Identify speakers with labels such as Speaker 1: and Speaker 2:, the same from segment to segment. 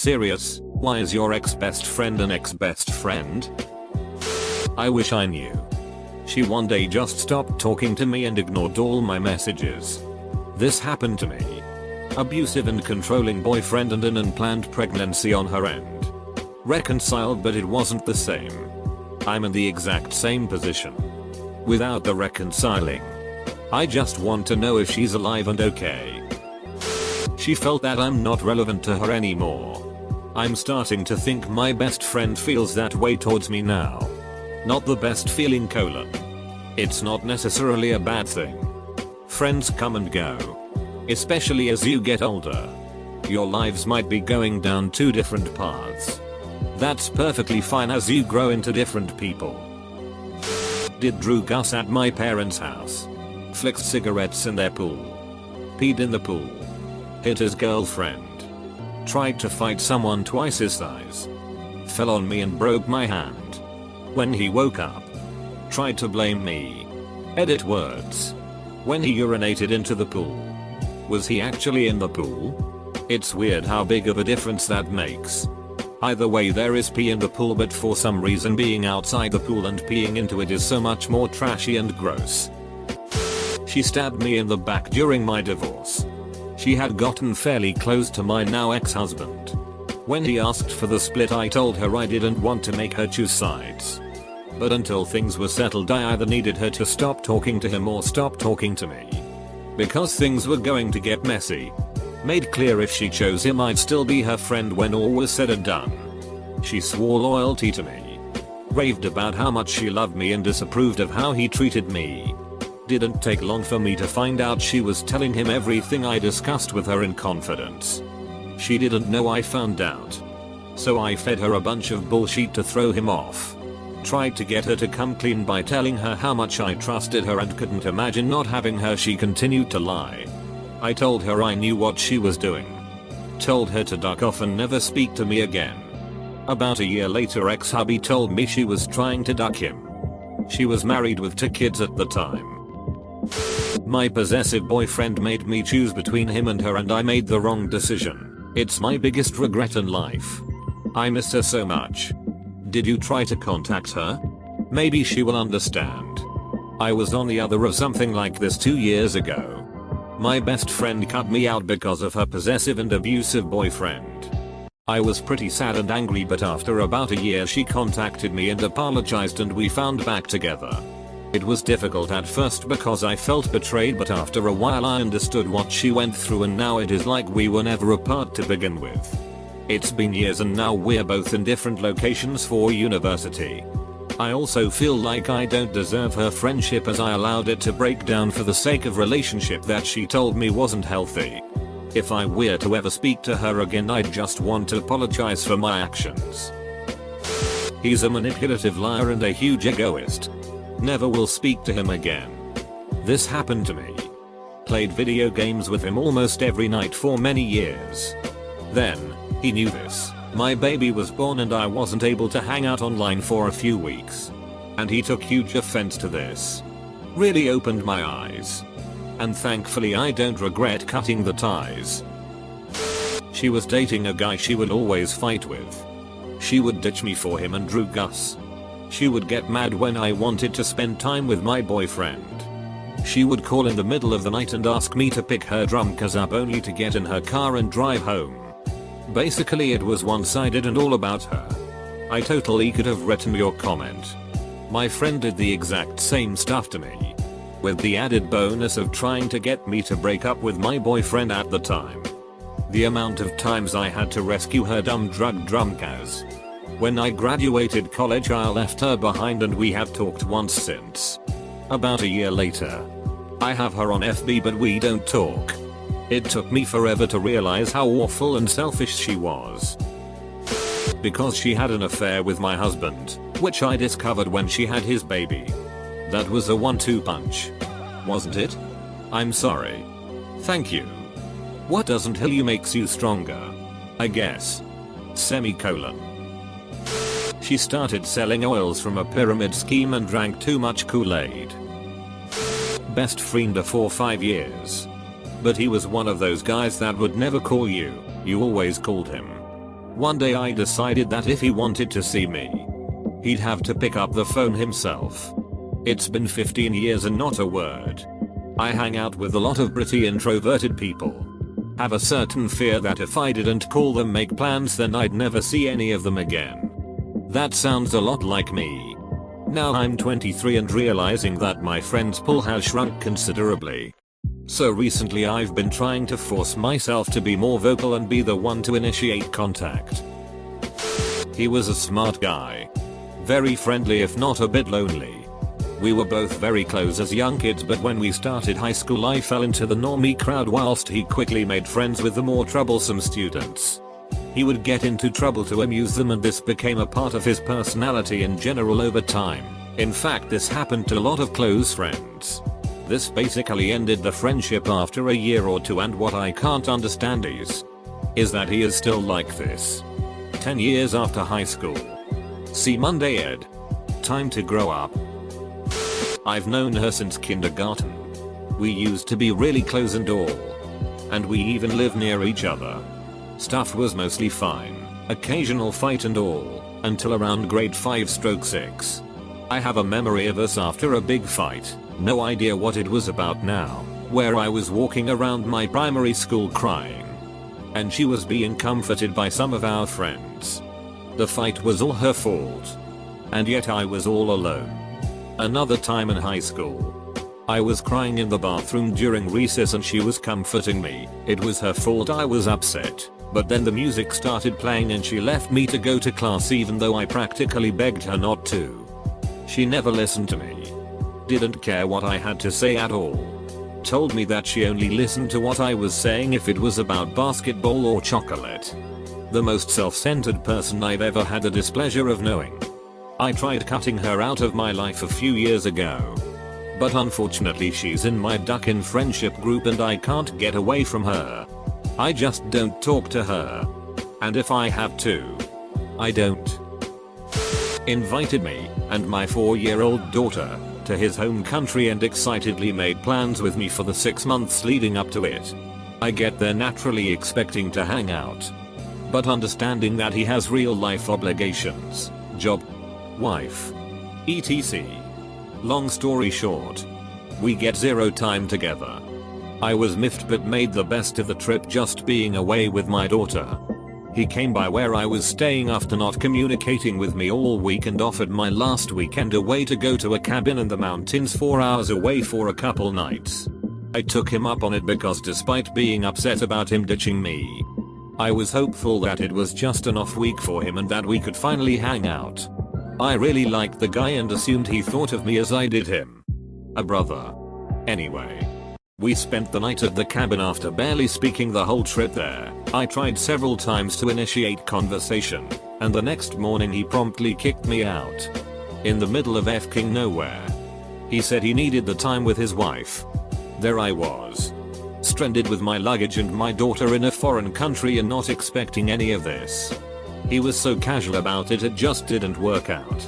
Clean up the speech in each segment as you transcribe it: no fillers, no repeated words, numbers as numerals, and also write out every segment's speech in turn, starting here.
Speaker 1: serious? Why is your ex-best friend an ex-best friend? I wish I knew. She one day just stopped talking to me and ignored all my messages. This happened to me. Abusive and controlling boyfriend and an unplanned pregnancy on her end. Reconciled, but it wasn't the same. I'm in the exact same position. Without the reconciling. I just want to know if she's alive and okay. She felt that I'm not relevant to her anymore. I'm starting to think my best friend feels that way towards me now. Not the best feeling : it's not necessarily a bad thing. Friends come and go. Especially as you get older. Your lives might be going down two different paths. That's perfectly fine as you grow into different people. Did Drew Gus at my parents' house. Flicked cigarettes in their pool. Peed in the pool. Hit his girlfriend. Tried to fight someone twice his size. Fell on me and broke my hand. When he woke up. Tried to blame me. Edit words. When he urinated into the pool. Was he actually in the pool? It's weird how big of a difference that makes. Either way, there is pee in the pool, but for some reason being outside the pool and peeing into it is so much more trashy and gross. She stabbed me in the back during my divorce. She had gotten fairly close to my now ex-husband. When he asked for the split, I told her I didn't want to make her choose sides. But until things were settled, I either needed her to stop talking to him or stop talking to me. Because things were going to get messy. Made clear if she chose him, I'd still be her friend when all was said and done. She swore loyalty to me. Raved about how much she loved me and disapproved of how he treated me. Didn't take long for me to find out she was telling him everything I discussed with her in confidence. She didn't know I found out. So I fed her a bunch of bullshit to throw him off. Tried to get her to come clean by telling her how much I trusted her and couldn't imagine not having her. She continued to lie. I told her I knew what she was doing. Told her to duck off and never speak to me again. About a year later, ex-hubby told me she was trying to duck him. She was married with 2 kids at the time. My possessive boyfriend made me choose between him and her, and I made the wrong decision. It's my biggest regret in life. I miss her so much. Did you try to contact her? Maybe she will understand. I was on the other of something like this 2 years ago. My best friend cut me out because of her possessive and abusive boyfriend. I was pretty sad and angry, but after about a year she contacted me and apologized, and we found back together. It was difficult at first because I felt betrayed, but after a while I understood what she went through, and now it is like we were never apart to begin with. It's been years and now we're both in different locations for university. I also feel like I don't deserve her friendship, as I allowed it to break down for the sake of relationship that she told me wasn't healthy. If I were to ever speak to her again, I'd just want to apologize for my actions. He's a manipulative liar and a huge egoist. Never will speak to him again. This happened to me. Played video games with him almost every night for many years. Then, he knew this. My baby was born and I wasn't able to hang out online for a few weeks. And he took huge offense to this. Really opened my eyes. And thankfully I don't regret cutting the ties. She was dating a guy she would always fight with. She would ditch me for him and Drew Gus. She would get mad when I wanted to spend time with my boyfriend. She would call in the middle of the night and ask me to pick her drunkards up, only to get in her car and drive home. Basically it was one-sided and all about her. I totally could have written your comment. My friend did the exact same stuff to me. With the added bonus of trying to get me to break up with my boyfriend at the time. The amount of times I had to rescue her dumb drunk ass. When I graduated college I left her behind and we have talked once since. About a year later. I have her on FB but we don't talk. It took me forever to realize how awful and selfish she was. Because she had an affair with my husband, which I discovered when she had his baby. That was a 1-2 punch. Wasn't it? I'm sorry. Thank you. What doesn't heal you makes you stronger. I guess. Semicolon. She started selling oils from a pyramid scheme and drank too much Kool-Aid. Best friend for 5 years. But he was one of those guys that would never call you, you always called him. One day I decided that if he wanted to see me, he'd have to pick up the phone himself. It's been 15 years and not a word. I hang out with a lot of pretty introverted people. Have a certain fear that if I didn't call them make plans then I'd never see any of them again. That sounds a lot like me. Now I'm 23 and realizing that my friends pool has shrunk considerably. So recently I've been trying to force myself to be more vocal and be the one to initiate contact. He was a smart guy. Very friendly if not a bit lonely. We were both very close as young kids, but when we started high school I fell into the normie crowd whilst he quickly made friends with the more troublesome students. He would get into trouble to amuse them and this became a part of his personality in general over time. In fact, this happened to a lot of close friends. This basically ended the friendship after a year or two, and what I can't understand is that he is still like this. 10 years after high school. See Monday Ed. Time to grow up. I've known her since kindergarten. We used to be really close and all. And we even live near each other. Stuff was mostly fine. Occasional fight and all. Until around grade 5/6. I have a memory of us after a big fight. No idea what it was about now, where I was walking around my primary school crying. And she was being comforted by some of our friends. The fight was all her fault. And yet I was all alone. Another time in high school. I was crying in the bathroom during recess and she was comforting me. It was her fault I was upset. But then the music started playing and she left me to go to class even though I practically begged her not to. She never listened to me. Didn't care what I had to say at all. Told me that she only listened to what I was saying if it was about basketball or chocolate. The most self-centered person I've ever had the displeasure of knowing. I tried cutting her out of my life a few years ago. But unfortunately she's in my duck in friendship group and I can't get away from her. I just don't talk to her. And if I have to, I don't. Invited me and my 4-year-old daughter to his home country and excitedly made plans with me for the 6 months leading up to it. I get there naturally expecting to hang out. But understanding that he has real life obligations, job, wife, etc. Long story short, we get zero time together. I was miffed but made the best of the trip just being away with my daughter. He came by where I was staying after not communicating with me all week and offered my last weekend away to go to a cabin in the mountains 4 hours away for a couple nights. I took him up on it because despite being upset about him ditching me, I was hopeful that it was just an off week for him and that we could finally hang out. I really liked the guy and assumed he thought of me as I did him. A brother. Anyway. We spent the night at the cabin after barely speaking the whole trip there. I tried several times to initiate conversation, and the next morning he promptly kicked me out. In the middle of f***ing nowhere. He said he needed the time with his wife. There I was. Stranded with my luggage and my daughter in a foreign country and not expecting any of this. He was so casual about it, it just didn't work out.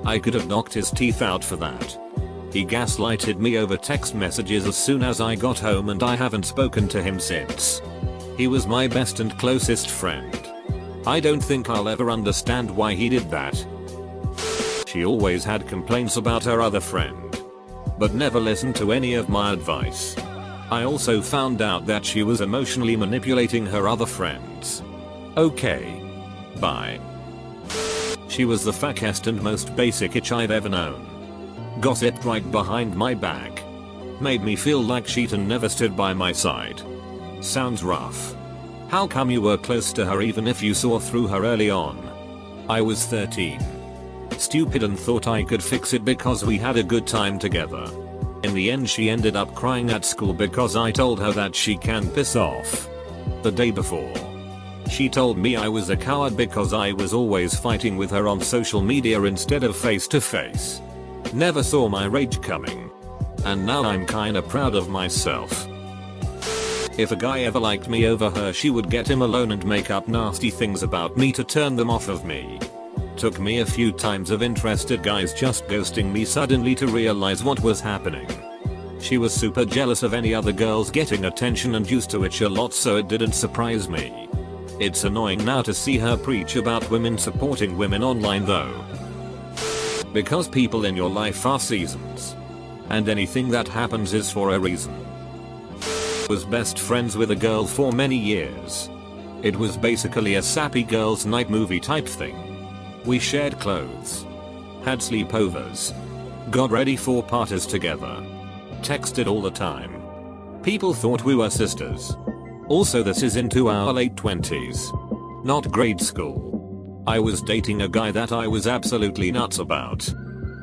Speaker 1: I could have knocked his teeth out for that. He gaslighted me over text messages as soon as I got home and I haven't spoken to him since. He was my best and closest friend. I don't think I'll ever understand why he did that. She always had complaints about her other friend, but never listened to any of my advice. I also found out that she was emotionally manipulating her other friends. Okay. Bye. She was the fackest and most basic itch I've ever known. Gossiped right behind my back. Made me feel like she'd never stood by my side. Sounds rough. How come you were close to her even if you saw through her early on? I was 13. Stupid and thought I could fix it because we had a good time together. In the end she ended up crying at school because I told her that she can piss off. The day before, she told me I was a coward because I was always fighting with her on social media instead of face to face. Never saw my rage coming. And now I'm kinda proud of myself. If a guy ever liked me over her, she would get him alone and make up nasty things about me to turn them off of me. Took me a few times of interested guys just ghosting me suddenly to realize what was happening. She was super jealous of any other girls getting attention and used to it a lot, so it didn't surprise me. It's annoying now to see her preach about women supporting women online though. Because people in your life are seasons. And anything that happens is for a reason. Was best friends with a girl for many years. It was basically a sappy girls' night movie type thing. We shared clothes. Had sleepovers. Got ready for parties together. Texted all the time. People thought we were sisters. Also, this is into our late 20s. Not grade school. I was dating a guy that I was absolutely nuts about.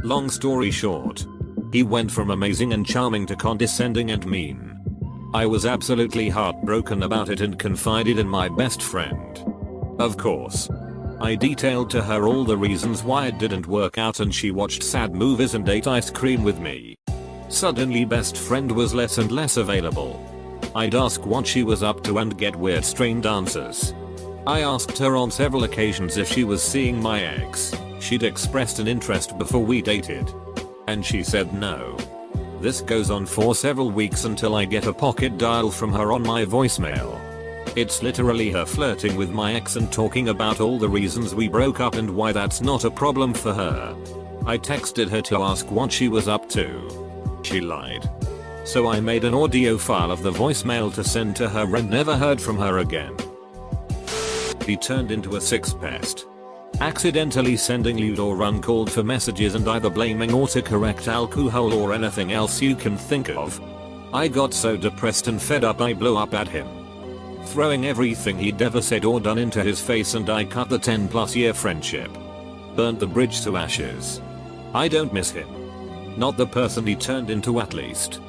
Speaker 1: Long story short. He went from amazing and charming to condescending and mean. I was absolutely heartbroken about it and confided in my best friend. Of course. I detailed to her all the reasons why it didn't work out, and she watched sad movies and ate ice cream with me. Suddenly best friend was less and less available. I'd ask what she was up to and get weird strained answers. I asked her on several occasions if she was seeing my ex. She'd expressed an interest before we dated. And she said no. This goes on for several weeks until I get a pocket dial from her on my voicemail. It's literally her flirting with my ex and talking about all the reasons we broke up and why that's not a problem for her. I texted her to ask what she was up to. She lied. So I made an audio file of the voicemail to send to her and never heard from her again. He turned into a sex pest. Accidentally sending lewd or uncalled for messages and either blaming autocorrect alcohol or anything else you can think of. I got so depressed and fed up I blew up at him. Throwing everything he'd ever said or done into his face, and I cut the 10+ year friendship. Burnt the bridge to ashes. I don't miss him. Not the person he turned into at least.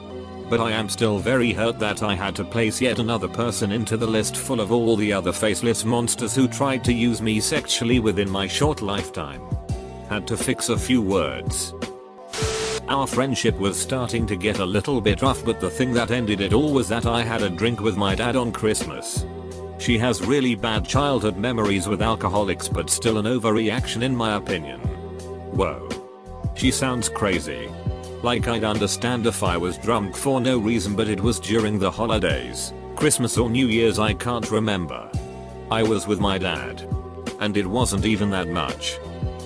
Speaker 1: But I am still very hurt that I had to place yet another person into the list full of all the other faceless monsters who tried to use me sexually within my short lifetime. Had to fix a few words. Our friendship was starting to get a little bit rough, but the thing that ended it all was that I had a drink with my dad on Christmas. She has really bad childhood memories with alcoholics, but still an overreaction in my opinion. Whoa. She sounds crazy. Like I'd understand if I was drunk for no reason, but it was during the holidays, Christmas or New Year's, I can't remember. I was with my dad. And it wasn't even that much.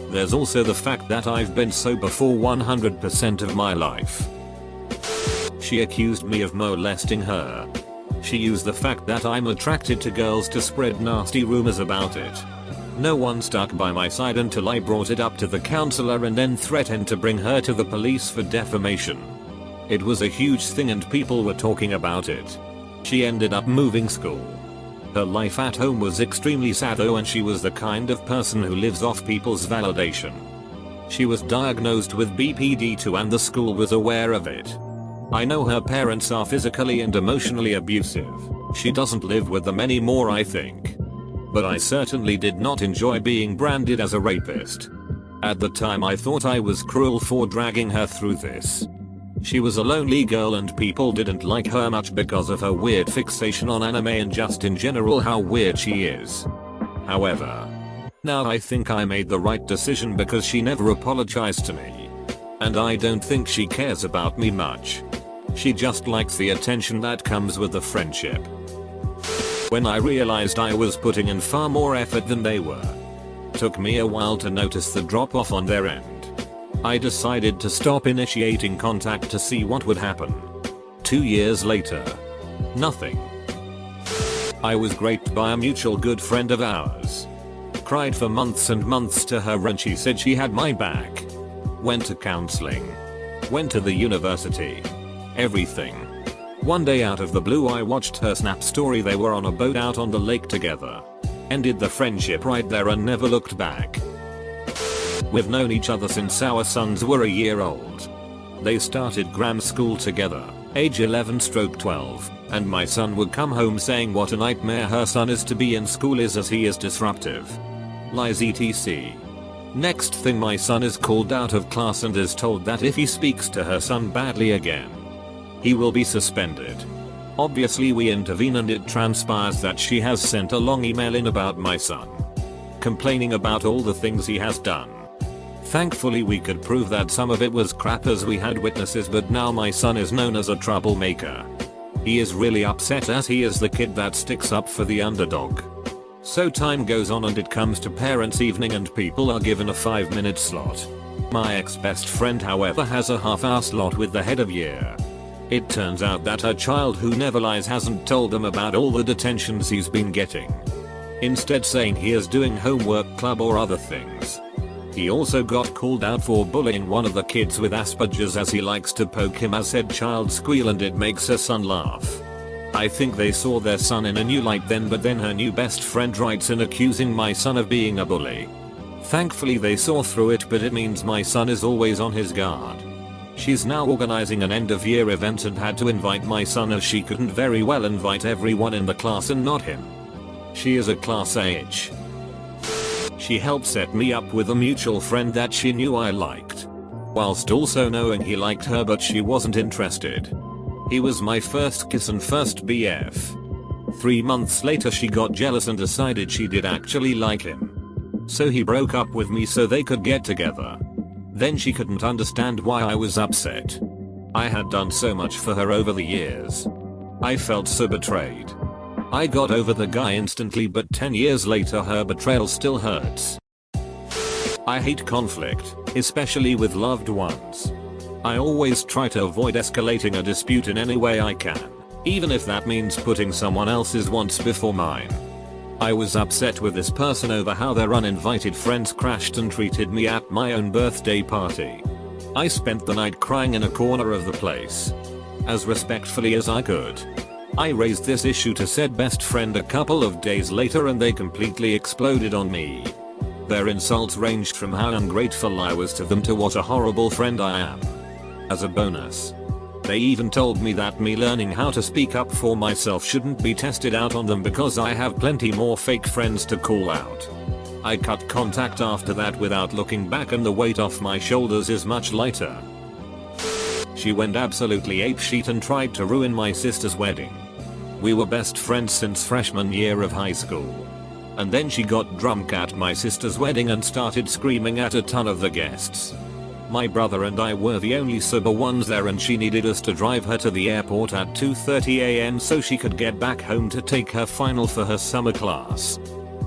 Speaker 1: There's also the fact that I've been sober for 100% of my life. She accused me of molesting her. She used the fact that I'm attracted to girls to spread nasty rumors about it. No one stuck by my side until I brought it up to the counselor and then threatened to bring her to the police for defamation. It was a huge thing and people were talking about it. She ended up moving school. Her life at home was extremely sad though, and she was the kind of person who lives off people's validation. She was diagnosed with BPD-2 and the school was aware of it. I know her parents are physically and emotionally abusive. She doesn't live with them anymore, I think. But I certainly did not enjoy being branded as a rapist. At the time I thought I was cruel for dragging her through this. She was a lonely girl and people didn't like her much because of her weird fixation on anime and just in general how weird she is. However, now I think I made the right decision because she never apologized to me. And I don't think she cares about me much. She just likes the attention that comes with the friendship. When I realized I was putting in far more effort than they were. Took me a while to notice the drop off on their end. I decided to stop initiating contact to see what would happen. 2 years later. Nothing. I was graped by a mutual good friend of ours. Cried for months and months to her and she said she had my back. Went to counseling. Went to the university. Everything. One day out of the blue I watched her Snap story. They were on a boat out on the lake together. Ended the friendship right there and never looked back. We've known each other since our sons were a year old. They started grammar school together, age 11/12, and my son would come home saying what a nightmare her son is to be in school is as he is disruptive. Lies etc. Next thing my son is called out of class and is told that if he speaks to her son badly again, he will be suspended. Obviously we intervene and it transpires that she has sent a long email in about my son. Complaining about all the things he has done. Thankfully we could prove that some of it was crap as we had witnesses, but now my son is known as a troublemaker. He is really upset as he is the kid that sticks up for the underdog. So time goes on and it comes to parents' evening and people are given a 5-minute slot. My ex-best friend however has a half-hour slot with the head of year. It turns out that her child who never lies hasn't told them about all the detentions he's been getting. Instead saying he is doing homework club or other things. He also got called out for bullying one of the kids with Asperger's as he likes to poke him as said child squeal and it makes her son laugh. I think they saw their son in a new light then, but then her new best friend writes in accusing my son of being a bully. Thankfully they saw through it, but it means my son is always on his guard. She's now organizing an end of year event and had to invite my son as she couldn't very well invite everyone in the class and not him. She is a class H. She helped set me up with a mutual friend that she knew I liked. Whilst also knowing he liked her, but she wasn't interested. He was my first kiss and first BF. 3 months later she got jealous and decided she did actually like him. So he broke up with me so they could get together. Then she couldn't understand why I was upset. I had done so much for her over the years. I felt so betrayed. I got over the guy instantly, but 10 years later her betrayal still hurts. I hate conflict, especially with loved ones. I always try to avoid escalating a dispute in any way I can, even if that means putting someone else's wants before mine. I was upset with this person over how their uninvited friends crashed and treated me at my own birthday party. I spent the night crying in a corner of the place. As respectfully as I could. I raised this issue to said best friend a couple of days later and they completely exploded on me. Their insults ranged from how ungrateful I was to them to what a horrible friend I am. As a bonus, they even told me that me learning how to speak up for myself shouldn't be tested out on them because I have plenty more fake friends to call out. I cut contact after that without looking back and the weight off my shoulders is much lighter. She went absolutely apeshit and tried to ruin my sister's wedding. We were best friends since freshman year of high school. And then she got drunk at my sister's wedding and started screaming at a ton of the guests. My brother and I were the only sober ones there and she needed us to drive her to the airport at 2:30 am so she could get back home to take her final for her summer class.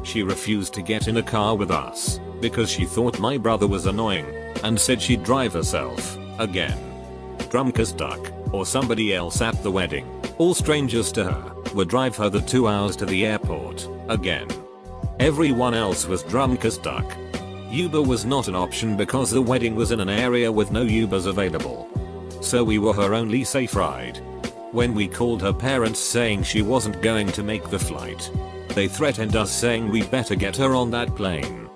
Speaker 1: She refused to get in a car with us because she thought my brother was annoying and said she'd drive herself, again. Drunk as duck, or somebody else at the wedding, all strangers to her, would drive her the 2 hours to the airport, again. Everyone else was drunk as duck. Uber was not an option because the wedding was in an area with no Ubers available. So we were her only safe ride. When we called her parents saying she wasn't going to make the flight, they threatened us saying we better get her on that plane.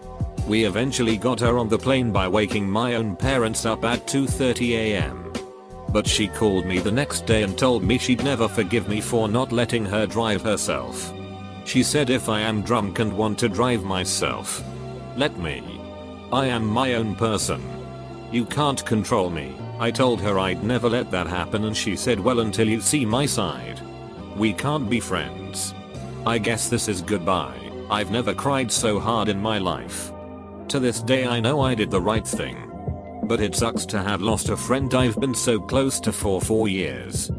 Speaker 1: We eventually got her on the plane by waking my own parents up at 2:30 am. But she called me the next day and told me she'd never forgive me for not letting her drive herself. She said if I am drunk and want to drive myself, let me. I am my own person. You can't control me. I told her I'd never let that happen and she said well until you see my side. We can't be friends. I guess this is goodbye. I've never cried so hard in my life. To this day I know I did the right thing. But it sucks to have lost a friend I've been so close to for 4 years.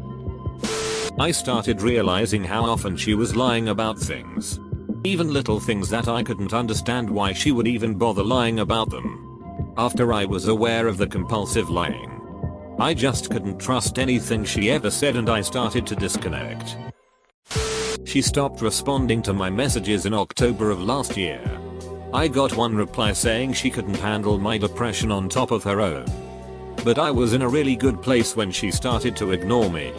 Speaker 1: I started realizing how often she was lying about things. Even little things that I couldn't understand why she would even bother lying about them. After I was aware of the compulsive lying, I just couldn't trust anything she ever said and I started to disconnect. She stopped responding to my messages in October of last year. I got one reply saying she couldn't handle my depression on top of her own. But I was in a really good place when she started to ignore me.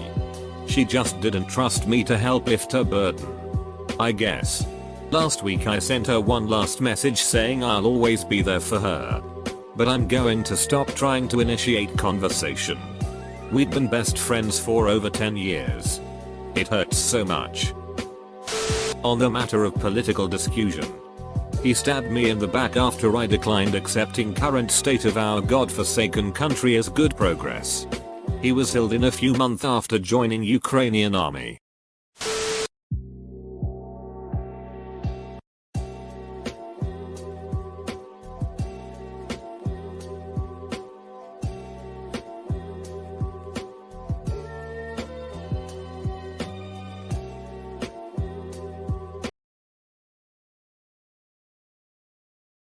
Speaker 1: She just didn't trust me to help lift her burden, I guess. Last week I sent her one last message saying I'll always be there for her. But I'm going to stop trying to initiate conversation. We'd been best friends for over 10 years. It hurts so much. On the matter of political discussion, he stabbed me in the back after I declined accepting current state of our godforsaken country as good progress. He was killed in a few months after joining Ukrainian army.